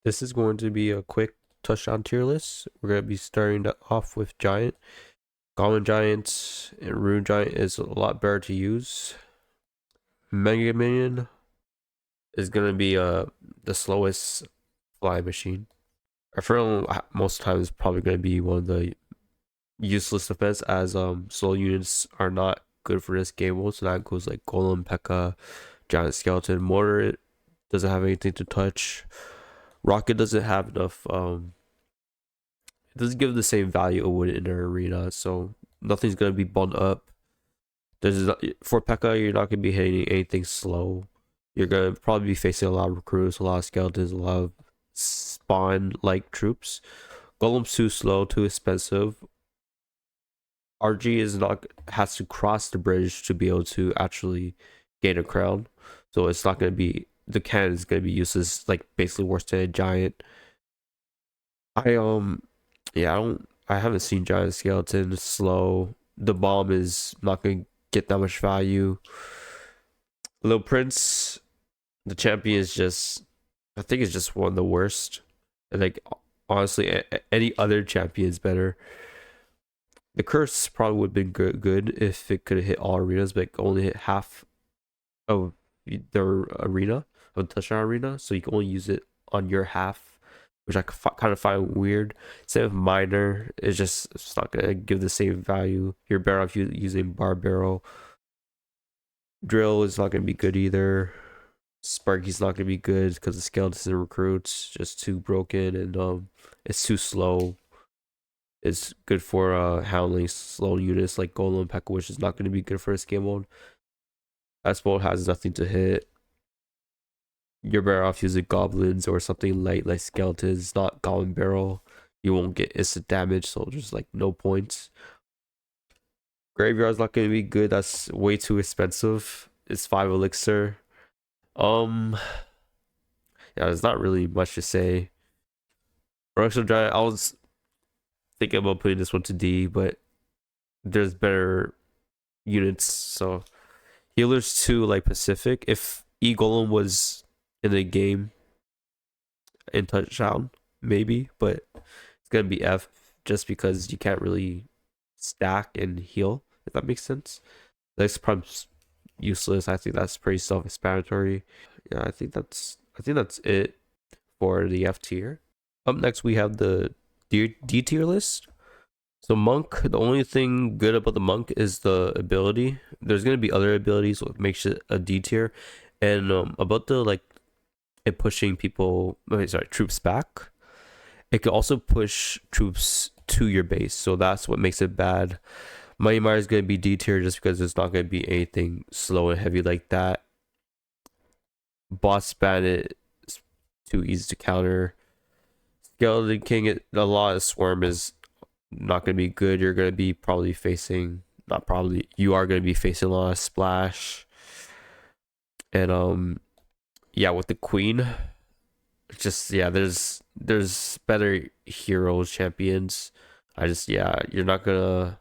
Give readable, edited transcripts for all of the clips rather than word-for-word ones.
This is going to be a quick touchdown tier list. We're going to be starting off with Giant. Common Giant and Rune Giant is a lot better to use. Mega Minion is going to be the slowest fly machine. I feel most times it's probably going to be one of the useless defense as slow units are not good for this game mode. So that includes like Golem, P.E.K.K.A, Giant Skeleton. Mortar it doesn't have anything to touch. Rocket doesn't have enough it doesn't give the same value it would in an arena, so nothing's gonna be bumped up. For P.E.K.K.A, you're not gonna be hitting anything slow. You're gonna probably be facing a lot of recruits, a lot of skeletons, a lot of spawn like troops. Golem's too slow, too expensive. RG is not has to cross the bridge to be able to actually gain a crown, so it's not gonna be the cannon is gonna be useless, like basically worse than a giant. I yeah, I haven't seen Giant Skeleton slow. The bomb is not gonna get that much value. Little Prince, the champion is just I think it's just one of the worst. And like honestly, any other champion is better. The curse probably would have been good if it could have hit all arenas, but it only hit half of the arena of the touchdown arena, so you can only use it on your half, which I kind of find weird. Same with Miner, it's not gonna give the same value. You're better off using Bar Barrel. Drill is not gonna be good either. Sparky's not gonna be good because the skeletons and recruits just too broken and it's too slow. It's good for handling slow units like Golem and P.E.K.K.A, which is not gonna be good for this game mode. Asphalt has nothing to hit. You're better off using goblins or something light like skeletons, not goblin barrel. You won't get instant damage, so there's like no points. Graveyard's not gonna be good. That's way too expensive. It's 5 elixir. Um, yeah, there's not really much to say. Production Giant, I was thinking about putting this one to D, but there's better units. So healers too, like Pacific. If E Golem was in the game in touchdown, maybe, but it's gonna be F just because you can't really stack and heal, if that makes sense. That's probably useless. I think that's pretty self-explanatory. Yeah, I think that's it for the F tier. Up next we have the D tier list. So Monk, the only thing good about the Monk is the ability. There's gonna be other abilities what makes it a D tier. And about the like it pushing people, troops back. It can also push troops to your base, so that's what makes it bad. Mighty Mire is going to be D tier just because there's not going to be anything slow and heavy like that. Boss Bandit is too easy to counter. Skeleton King, a lot of Swarm is not going to be good. You're going to be probably facing, not probably, you are going to be facing a lot of Splash. And yeah, with the Queen, just yeah, there's better heroes champions. You're not gonna.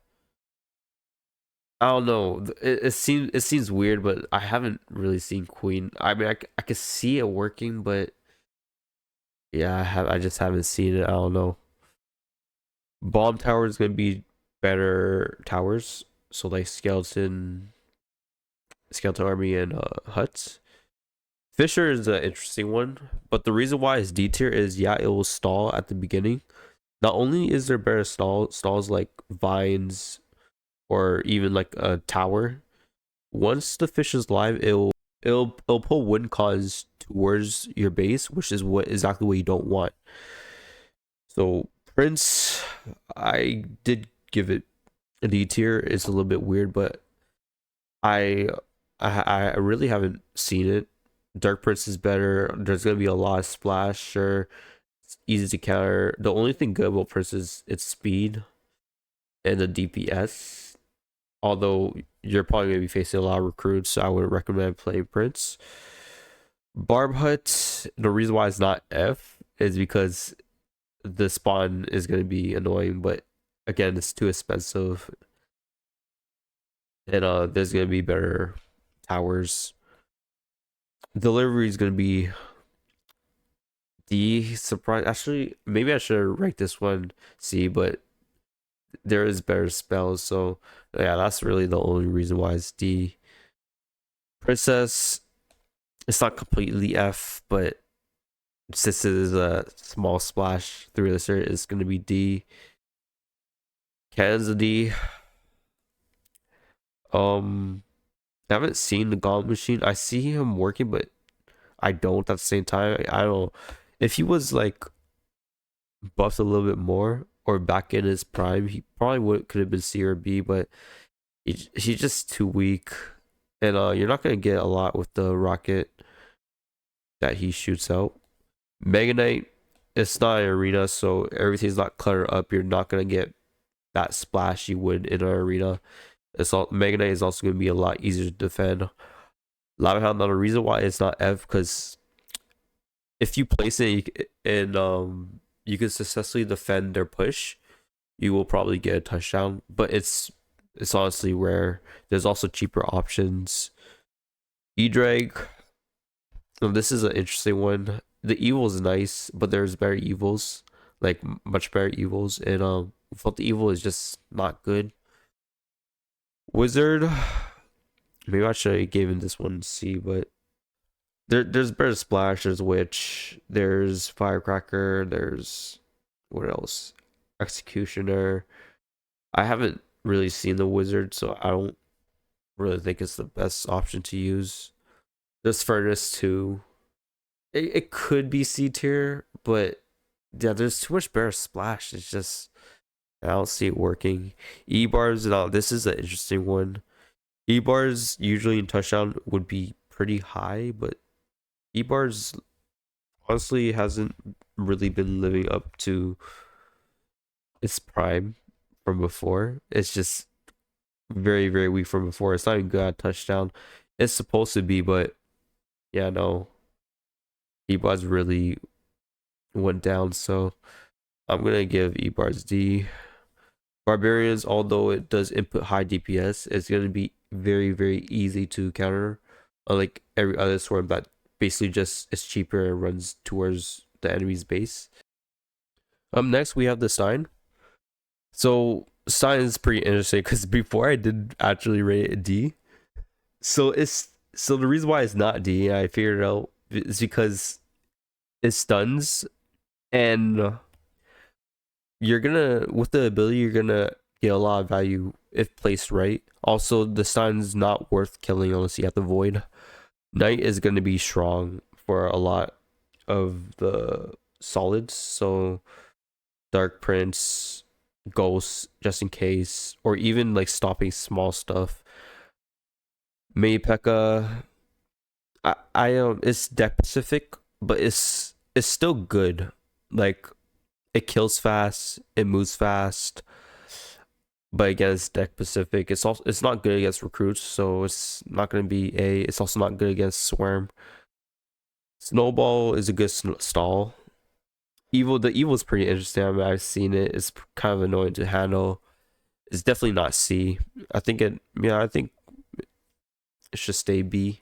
I don't know. It seems weird, but I haven't really seen Queen. I mean, I could see it working, but yeah, I just haven't seen it. I don't know. Bomb tower is gonna be better towers, so like skeleton army and huts. Fisher is an interesting one, but the reason why it's D tier is yeah, it will stall at the beginning. Not only is there better stalls like vines or even like a tower, once the fish is live, it'll pull wind cause towards your base, which is exactly what you don't want. So Prince, I did give it a D tier. It's a little bit weird, but I I really haven't seen it. Dark Prince is better. There's gonna be a lot of splash. Sure, it's easy to counter. The only thing good about Prince is its speed and the DPS. Although you're probably gonna be facing a lot of recruits, so I would recommend playing Prince. Barb Hut. The reason why it's not F is because the spawn is gonna be annoying, but again, it's too expensive, and there's gonna be better towers. Delivery is gonna be D surprise. Actually, maybe I should rank this one C, but there is better spells. So yeah, that's really the only reason why it's D. Princess, it's not completely F, but since it is a small splash through the shirt, it's gonna be D. Can's a D. Um, I haven't seen the Gauntlet Machine. I see him working, but I don't at the same time. I don't. If he was like buffed a little bit more or back in his prime, he probably would could have been C or B, but he's just too weak. And you're not gonna get a lot with the rocket that he shoots out. Mega Knight, it's not an arena, so everything's not cluttered up. You're not gonna get that splash you would in an arena. It's all Mega Knight is also gonna be a lot easier to defend. Lava Hound, now the reason why it's not F, because if you place it and you can successfully defend their push, you will probably get a touchdown. But it's honestly rare. There's also cheaper options. E-Drag, this is an interesting one. The evil is nice, but there's better evils, like much better evils, and felt the evil is just not good. Wizard, maybe I should have given this one C, but there's better splash. There's witch. There's firecracker. There's what else? Executioner. I haven't really seen the wizard, so I don't really think it's the best option to use. There's furnace too. It could be C tier, but yeah, there's too much better splash. It's just I don't see it working. E bars, now this is an interesting one. E bars usually in touchdown would be pretty high, but E bars honestly hasn't really been living up to its prime from before. It's just very, very weak from before. It's not even good at touchdown. It's supposed to be, but yeah, no. E-Bars really went down, so I'm gonna give E-Bars D. Barbarians, although it does input high DPS, it's gonna be very, very easy to counter. Unlike every other swarm that basically just is cheaper and runs towards the enemy's base. Next we have the sign. So sign is pretty interesting because before I did actually rate it D. So the reason why it's not D, I figured it out, is because it stuns and you're gonna with the ability you're gonna get a lot of value if placed right. Also, the stun's not worth killing unless you have the void. Knight is gonna be strong for a lot of the solids, so Dark Prince, Ghost, just in case, or even like stopping small stuff. May P.E.K.K.A. I it's deck specific, but it's still good. Like it kills fast, it moves fast, but again, it's deck specific. It's not good against recruits, so it's not gonna be A. It's also not good against Swarm. Snowball is a good stall. The evil is pretty interesting. I mean, I've seen it. It's kind of annoying to handle. It's definitely not C. I think it. Yeah, I think it should stay B.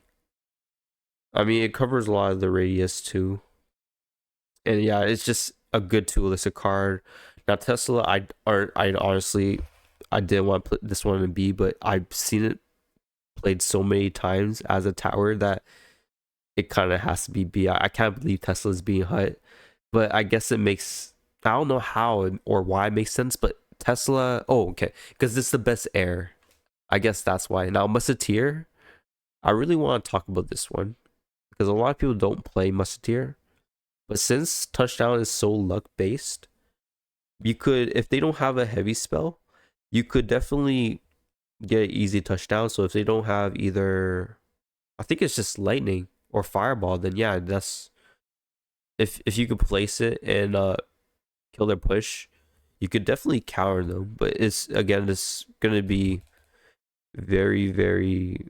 I mean, it covers a lot of the radius too, and yeah, it's just a good tool. It's a card. Now Tesla, I honestly, I didn't want to put this one in B, but I've seen it played so many times as a tower that it kind of has to be B. I can't believe Tesla's being hut, but I guess it makes. I don't know how or why it makes sense, but Tesla. Oh, okay, because it's the best air. I guess that's why. Now Musketeer, I really want to talk about this one because a lot of people don't play Musketeer. But since touchdown is so luck based, you could, if they don't have a heavy spell, you could definitely get an easy touchdown. So if they don't have either, I think it's just lightning or fireball, then yeah, that's if you could place it and kill their push, you could definitely counter them. But it's again, it's gonna be very, very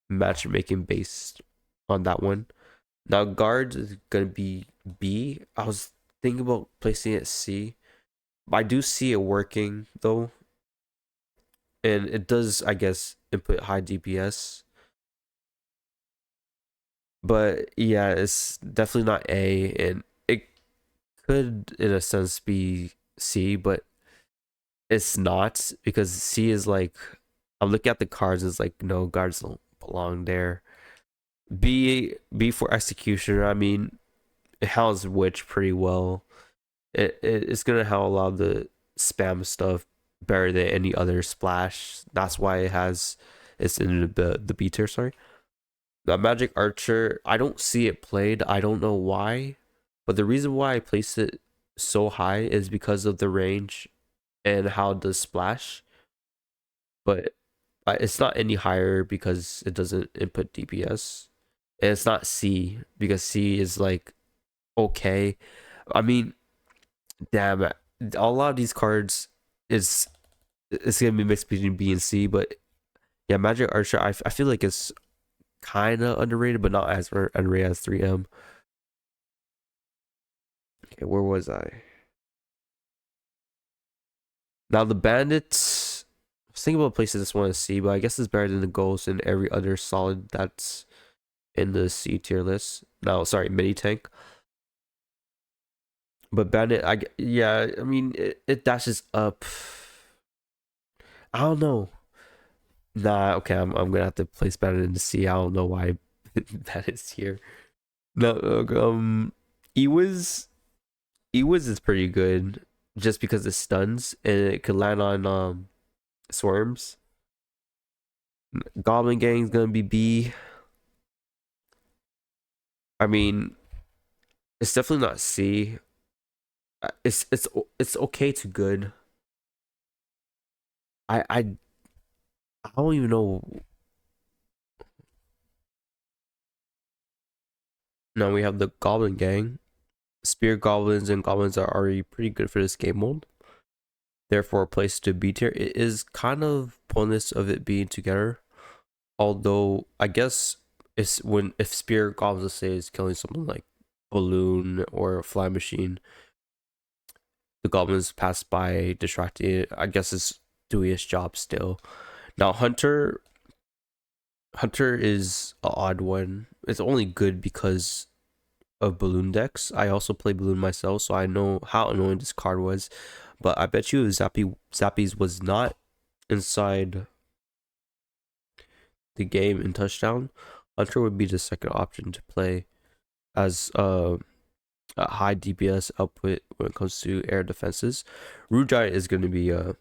matchmaking based on that one. Now guards is gonna be B. I was thinking about placing it C. I do see it working though, and it does, I guess, input high DPS. But yeah, it's definitely not A, and it could in a sense be C, but it's not because C is like I'm looking at the cards. It's like no guards don't belong there. B for executioner. I mean, it handles witch pretty well. It's gonna have a lot of the spam stuff better than any other splash. That's why it's in the B tier. Sorry, the magic archer. I don't see it played. I don't know why, but the reason why I placed it so high is because of the range and how it does splash. But it's not any higher because it doesn't input DPS, and it's not C because C is like okay. I mean, damn, a lot of these cards is it's gonna be mixed between B and C, but yeah, Magic Archer, I feel like it's kind of underrated, but not as underrated as 3M. Okay, where was I? Now the Bandits. I was thinking about places I just want to see, but I guess it's better than the Ghost and every other solid that's in the C tier list. No, sorry, mini tank. But Bandit, yeah, I mean it dashes up. I don't know. Nah, okay, I'm gonna have to place Bandit in the C. I don't know why that is here. No, Ewiz Ewiz is pretty good just because it stuns and it could land on swarms. Goblin Gang's gonna be B. I mean, it's definitely not C. It's okay to good. I don't even know. Now we have the Goblin Gang. Spear goblins and goblins are already pretty good for this game mode. Therefore, placed to B tier. It is kind of pointless of it being together. Although I guess it's when if spear goblins, let's say, is killing something like balloon or fly machine, the goblins pass by distracting it. I guess it's doing its job still. Now Hunter is an odd one. It's only good because of balloon decks. I also play balloon myself, so I know how annoying this card was. But I bet you if Zappies was not inside the game in touchdown, Hunter would be the second option to play as a high DPS output when it comes to air defenses. Rude Giant is going to be a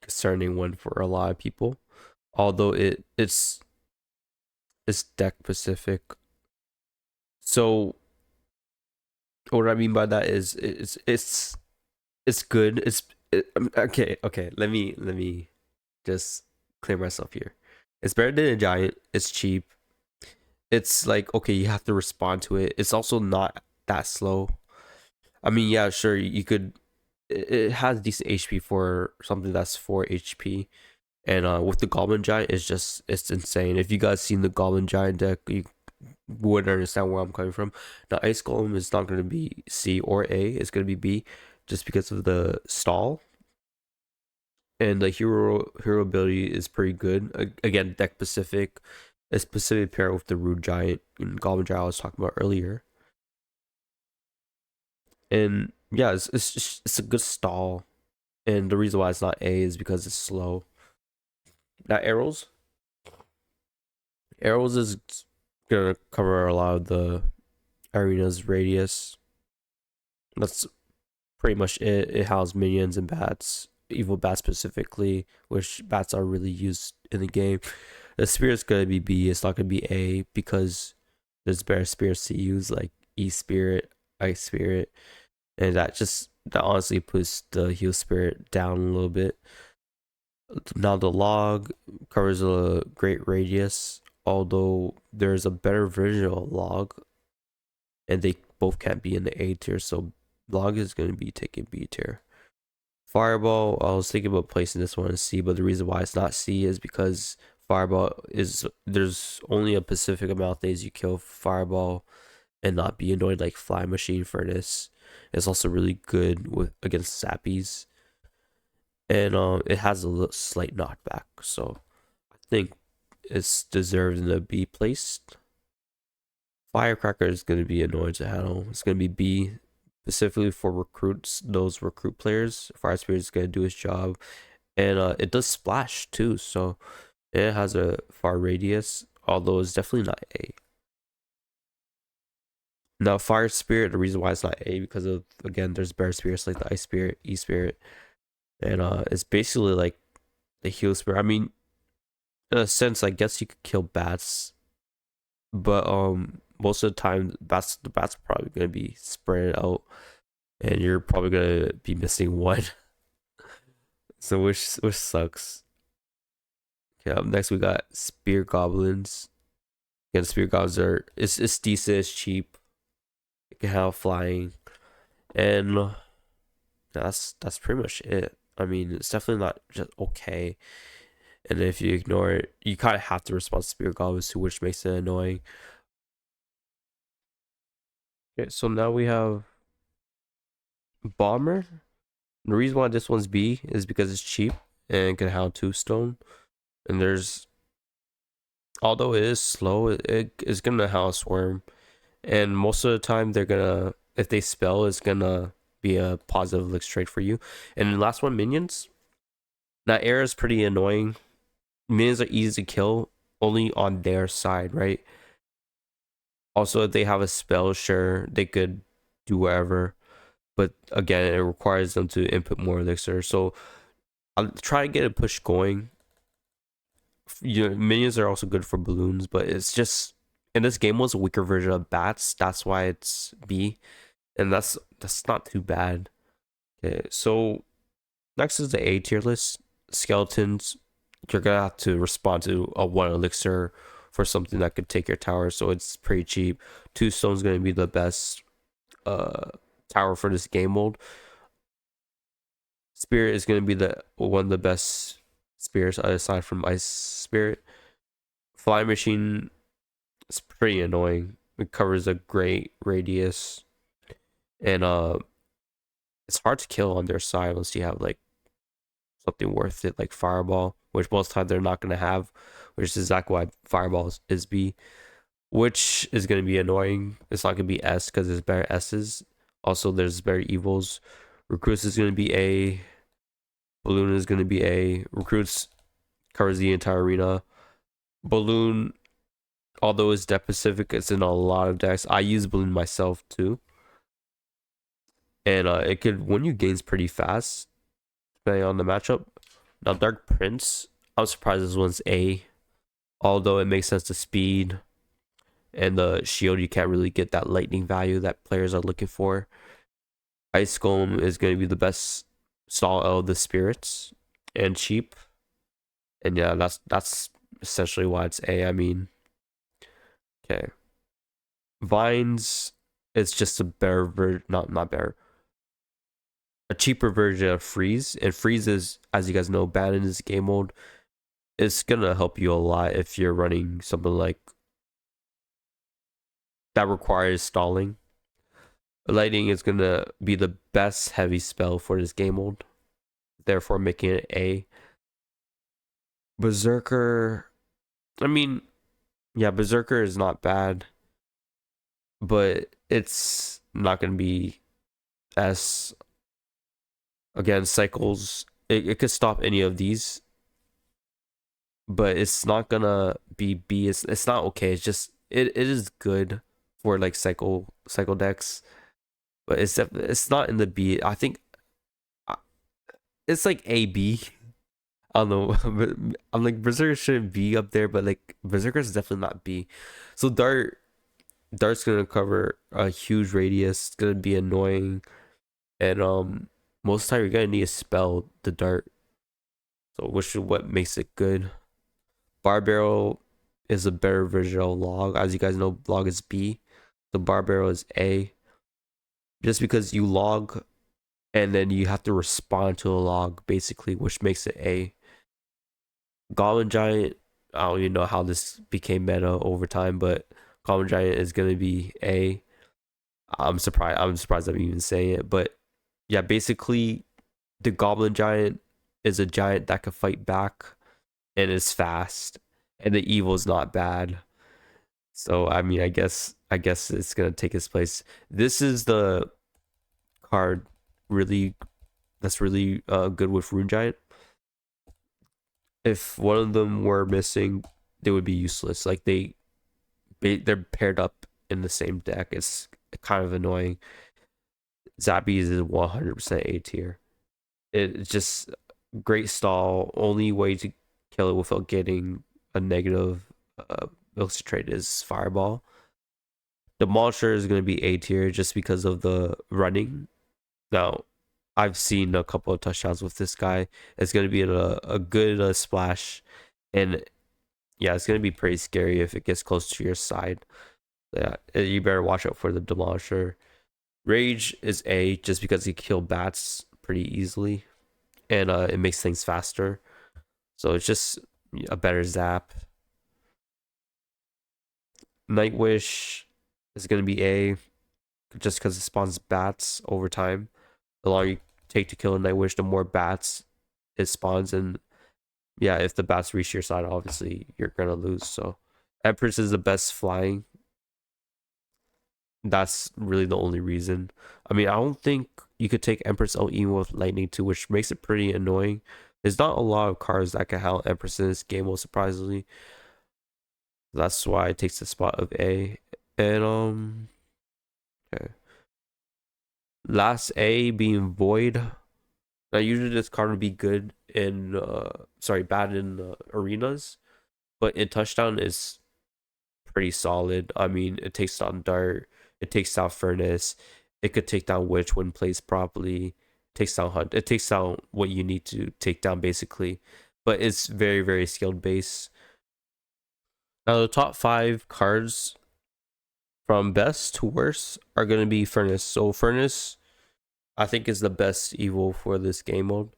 concerning one for a lot of people, although it's deck specific. So what I mean by that is it's good. Okay. Let me just clear myself here. It's better than a giant. It's cheap. It's like okay, you have to respond to it. It's also not that slow. I mean, yeah, sure, you could. It has decent HP for something that's 4 HP, and with the Goblin Giant, it's insane. If you guys seen the Goblin Giant deck, you would understand where I'm coming from. Now, Ice Golem is not going to be C or A. It's going to be B, just because of the stall. And the hero ability is pretty good. Again, deck specific. A specific pair with the Rude Giant and Goblin Giant I was talking about earlier. And yeah, it's a good stall. And the reason why it's not A is because it's slow. Now arrows is gonna cover a lot of the arena's radius. That's pretty much it. It has minions and bats, evil bats specifically, which bats are really used in the game. The spirit's gonna be B. It's not gonna be A because there's better spirits to use like E spirit, Ice spirit, and that honestly puts the heal spirit down a little bit. Now the log covers a great radius, although there's a better version of log, and they both can't be in the A tier, so log is going to be taking B tier. Fireball, I was thinking about placing this one in C, but the reason why it's not C is because Fireball is there's only a specific amount of days you kill Fireball and not be annoyed like Fly Machine Furnace. It's also really good with against Zappies, and it has a little slight knockback, so I think it's deserved to be placed. Firecracker is going to be annoying to handle. It's going to be B, specifically for recruits, those recruit players. Fire Spirit is going to do his job, and it does splash too, so it has a far radius, although it's definitely not A. Now, Fire Spirit, the reason why it's not A because of, again, there's better spirits like the Ice Spirit, E Spirit, and it's basically like the Heal Spirit. I mean, in a sense, I guess you could kill bats, but most of the time, the bats are probably gonna be spread out, and you're probably gonna be missing one. So which sucks. Okay, up next we got Spear Goblins. Again, Spear Goblins are it's decent, it's cheap, it can have flying, and that's pretty much it. I mean, it's definitely not just okay. And if you ignore it, you kind of have to respond to Spear Goblins too, which makes it annoying. Okay, so now we have Bomber. The reason why this one's B is because it's cheap and can have 2 stone. And there's, although it is slow, it is gonna have Swarm. And most of the time, they're gonna, if they spell, it's gonna be a positive lick straight for you. And the last one, Minions. That air is pretty annoying. Minions are easy to kill only on their side, right? Also, if they have a spell, sure, they could do whatever. But again, it requires them to input more elixir. So I'll try to get a push going. You know, minions are also good for balloons, but it's just in this game was a weaker version of bats. That's why it's B, and that's not too bad. Okay, so next is the A tier list. Skeletons. You're gonna have to respond to a 1 elixir for something that could take your tower, so it's pretty cheap. 2 stone's gonna be the best tower for this game mode. Spirit is gonna be the one of the best spirits aside from Ice Spirit. Fly Machine is pretty annoying. It covers a great radius, and it's hard to kill on their side unless you have like something worth it, like Fireball, which most times they're not gonna have, which is exactly why Fireball is B, which is gonna be annoying. It's not gonna be S because there's better S's. Also, there's better evils. Recruits is gonna be A. Balloon is gonna be A. Recruits covers the entire arena. Balloon, although it's deck specific, it's in a lot of decks. I use Balloon myself too, and it could win you games pretty fast depending on the matchup. Now, Dark Prince, I'm surprised this one's A, although it makes sense to speed and the shield. You can't really get that lightning value that players are looking for. Ice Golem is going to be the best stall of the spirits and cheap, and yeah, that's essentially why it's A. I mean, okay, Vines is just a better version, not better, a cheaper version of Freeze. And Freeze is, as you guys know, banned in this game mode. It's gonna help you a lot if you're running something like that requires stalling. Lightning is gonna be the best heavy spell for this game mode, therefore making it A. Berserker, I mean, yeah, Berserker is not bad, but it's not gonna be S. Again, cycles, it could stop any of these, but it's not gonna be B. It's not okay. It's just it is good for like cycle decks, but it's not in the B. I think uh, it's like A B. I don't know, but I'm like Berserker shouldn't be up there, but like Berserker is definitely not B. So Dart's gonna cover a huge radius. It's gonna be annoying, and most of the time you're gonna need a spell the Dart. So which is what makes it good. Bar Barrel is a better version of Log. As you guys know, Log is B. The Bar Barrel is A. Just because you log and then you have to respond to a log, basically, which makes it A. Goblin Giant, I don't even know how this became meta over time, but Goblin Giant is gonna be A. I'm surprised I'm even saying it, but yeah, basically the Goblin Giant is a giant that can fight back and is fast, and the evil is not bad. So I mean, I guess I guess it's gonna take his place. This is the card really that's really good with Rune Giant. If one of them were missing, they would be useless. Like they're paired up in the same deck. It's kind of annoying. Zappies is 100% A tier. It's just great stall. Only way to kill it without getting a negative elixir trade is Fireball. The monster is going to be A tier just because of the running. Now, I've seen a couple of touchdowns with this guy. It's going to be a good splash. And yeah, it's going to be pretty scary if it gets close to your side. Yeah, you better watch out for the Demolisher. Rage is A just because he kill bats pretty easily. And it makes things faster. So it's just a better zap. Nightwish is going to be A just because it spawns bats over time. The longer you take to kill a Nightwish, the more bats it spawns. And yeah, if the bats reach your side, obviously you're going to lose. So Empress is the best flying. That's really the only reason. I mean, I don't think you could take Empress out even with Lightning too, which makes it pretty annoying. There's not a lot of cards that can handle Empress in this game, most surprisingly. That's why it takes the spot of A. And okay. Last A being Void. Now usually this card would be good in bad in arenas, but in touchdown is pretty solid. I mean, it takes down Dart, it takes down Furnace, it could take down Witch when placed properly, it takes down Hunt, it takes down what you need to take down basically. But it's very, very skilled base. Now the top 5 cards from best to worst are gonna be Furnace. So Furnace, I think, is the best evil for this game mode.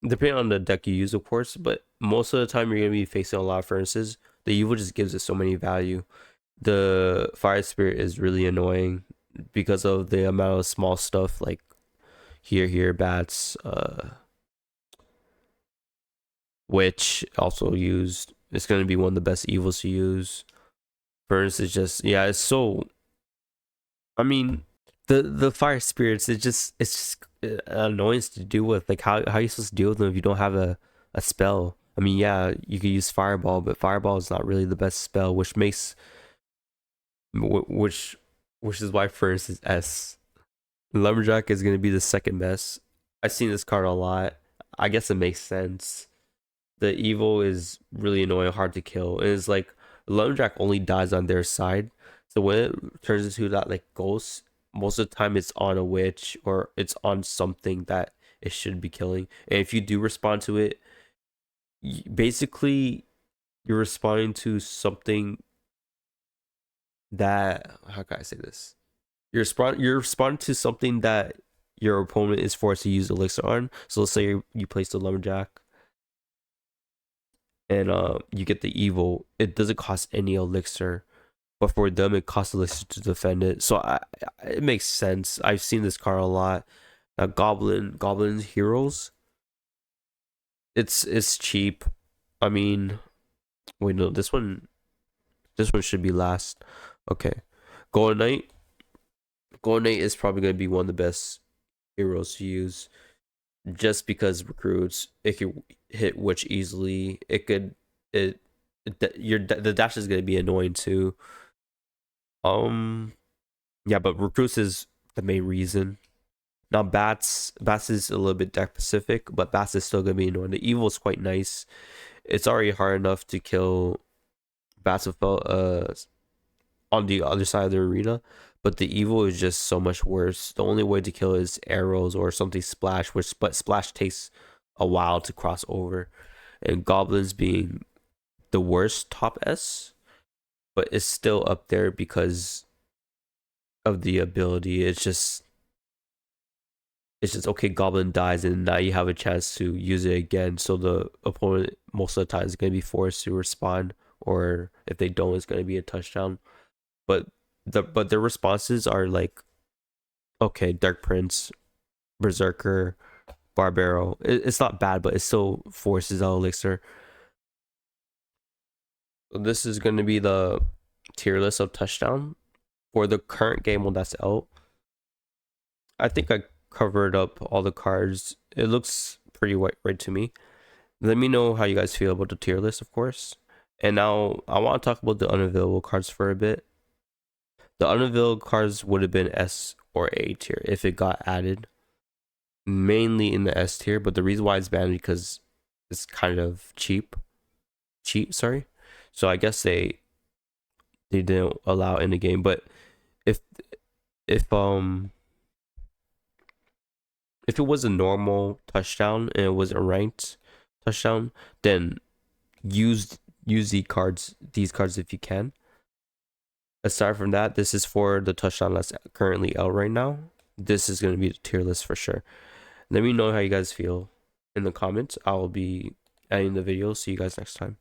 Depending on the deck you use, of course, but most of the time you're gonna be facing a lot of furnaces. The evil just gives it so many value. The fire spirit is really annoying because of the amount of small stuff like here bats, which also used. It's gonna be one of the best evils to use. Furnace is just, yeah, it's so. I mean, the fire spirits, it's just an annoyance to deal with. Like how are you supposed to deal with them if you don't have a spell? I mean, yeah, you could use fireball, but fireball is not really the best spell, which makes which is why first is S. Lumberjack is gonna be the second best. I've seen this card a lot. I guess it makes sense. The evil is really annoying, hard to kill. And it's like Lumberjack only dies on their side. So when it turns into that like ghost, most of the time it's on a witch or it's on something that it should be killing. And if you do respond to it, basically you're responding to something that, how can I say this? You're responding to something that your opponent is forced to use elixir on. So let's say you place the Lumberjack and you get the evil. It doesn't cost any elixir, but for them it costs elixir to defend it. So it makes sense. I've seen this card a lot. Goblin heroes. It's cheap. I mean, wait, no, this one should be last. Okay, Golden Knight. Golden Knight is probably gonna be one of the best heroes to use, just because recruits. It could hit witch easily. The dash is gonna be annoying too. Yeah, but recruits is the main reason. Now bats is a little bit deck specific, but bats is still gonna be annoying. The evil is quite nice. It's already hard enough to kill bats without on the other side of the arena, but the evil is just so much worse. The only way to kill is arrows or something splash, but splash takes a while to cross over, and goblins being the worst top S, but it's still up there because of the ability. It's just okay, goblin dies and now you have a chance to use it again, so the opponent most of the time is going to be forced to respond, or if they don't, it's going to be a touchdown. But their responses are like, okay, Dark Prince, Berserker, Barbaro. It's not bad, but it still forces out elixir. So this is going to be the tier list of touchdown. for the current game mode that's out, I think I covered up all the cards. It looks pretty right to me. Let me know how you guys feel about the tier list, of course. And now I want to talk about the unavailable cards for a bit. The unavailable cards would have been S or A tier if it got added, mainly in the S tier. But the reason why it's banned because it's kind of cheap. Sorry. So I guess they didn't allow it in the game. But if if um if it was a normal touchdown and it was a ranked touchdown, then use these cards if you can. Aside from that, this is for the touchdown that's currently out right now. This is going to be the tier list for sure. Let me know how you guys feel in the comments. I will be ending the video. See you guys next time.